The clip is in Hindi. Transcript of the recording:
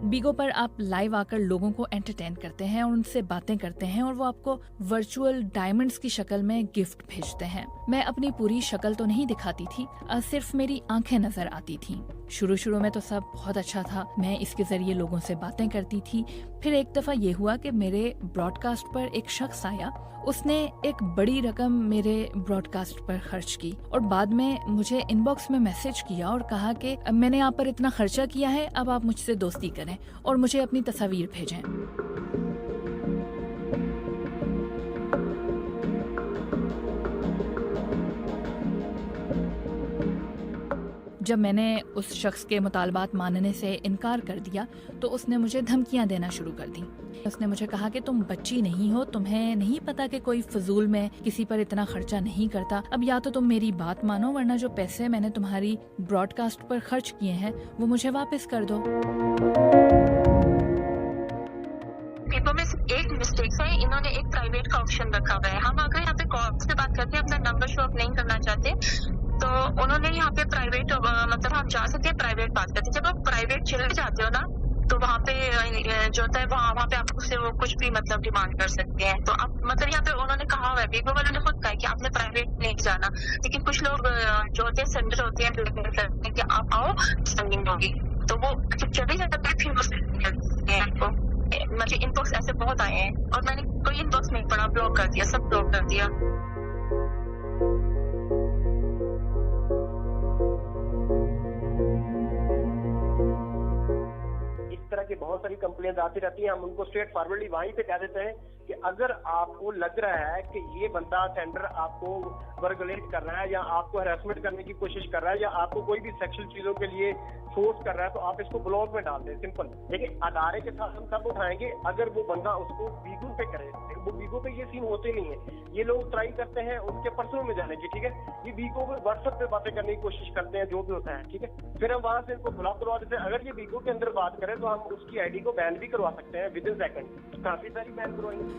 बीगो पर आप लाइव आकर लोगों को एंटरटेन करते हैं और उनसे बातें करते हैं और वो आपको वर्चुअल डायमंड्स की शक्ल में गिफ्ट भेजते हैं। मैं अपनी पूरी शक्ल तो नहीं दिखाती थी, सिर्फ मेरी आंखें नजर आती थीं। शुरू में तो सब बहुत अच्छा था, मैं इसके जरिए लोगों से बातें करती थी। फिर एक दफा ये हुआ कि मेरे ब्रॉडकास्ट पर एक शख्स आया, उसने एक बड़ी रकम मेरे ब्रॉडकास्ट पर खर्च की और बाद में मुझे इनबॉक्स में मैसेज किया और कहा कि मैंने आप पर इतना खर्चा किया है, अब आप मुझसे दोस्ती करें और मुझे अपनी तस्वीर भेजें। जब मैंने उस शख्स के मुतालबात मानने से इनकार कर दिया तो उसने मुझे धमकियां देना शुरू कर दी। उसने मुझे कहा कि तुम बच्ची नहीं हो, तुम्हें नहीं पता कि कोई फजूल में किसी पर इतना खर्चा नहीं करता। अब या तो तुम मेरी बात मानो वरना जो पैसे मैंने तुम्हारी ब्रॉडकास्ट पर खर्च किए हैं वो मुझे वापस कर दो। पेपर में एक मिस्टेक है, इन्होंने एक प्राइवेट का ऑप्शन रखा हुआ है। हम अगर यहाँ पे कॉल से बात करते हैं, अपना नंबर शो अप नहीं करना चाहते, तो उन्होंने यहाँ पे प्राइवेट मतलब हम जा सकते हैं प्राइवेट बात करते हैं। जब आप प्राइवेट चले जाते हो ना, तो वहाँ पे जो होता है वहाँ पे आप उससे वो कुछ भी मतलब डिमांड कर सकते हैं। तो आप मतलब यहाँ पे उन्होंने कहा हुआ है, बीगो वालों ने खुद कहा है कि आपने प्राइवेट नहीं जाना। लेकिन कुछ लोग जो होते हैं सेंडर होते हैं, ब्लैकमेल करते हैं कि आप आओ सेंडिंग होगी, तो वो चले जाते हैं। फिर आपको मतलब इनबॉक्स ऐसे बहुत आए हैं और मैंने कोई इनबॉक्स नहीं पढ़ा, ब्लॉक कर दिया, सब ब्लॉक कर दिया। तरह की बहुत सारी कंप्लेंट आती रहती हैं। हम उनको स्ट्रेट फॉरवर्डली वहीं पे कह देते हैं कि अगर आपको लग रहा है कि ये बंदा सेंडर आपको वर्गुलेट कर रहा है या आपको हैरेसमेंट करने की कोशिश कर रहा है या आपको कोई भी सेक्सुअल चीजों के लिए फोर्स कर रहा है, तो आप इसको ब्लॉक में डाल दें, सिंपल। लेकिन अदारे के साथ हम सब उठाएंगे अगर वो बंदा उसको बीगो पे करे। वो बीगो पे ये सीन होते नहीं है, ये लोग ट्राई करते हैं उसके पर्सनल में जाने की, ठीक है। ये बीगो पे व्हाट्सएप पे बातें करने की कोशिश करते हैं, जो भी होता है, ठीक है। फिर हम वहां से इसको ब्लॉक करवा देते हैं। अगर ये बीगो के अंदर बात करें तो हम उसकी आईडी को बैन भी करवा सकते हैं विद इन सेकंड। काफी सारी बैन करवाएंगे।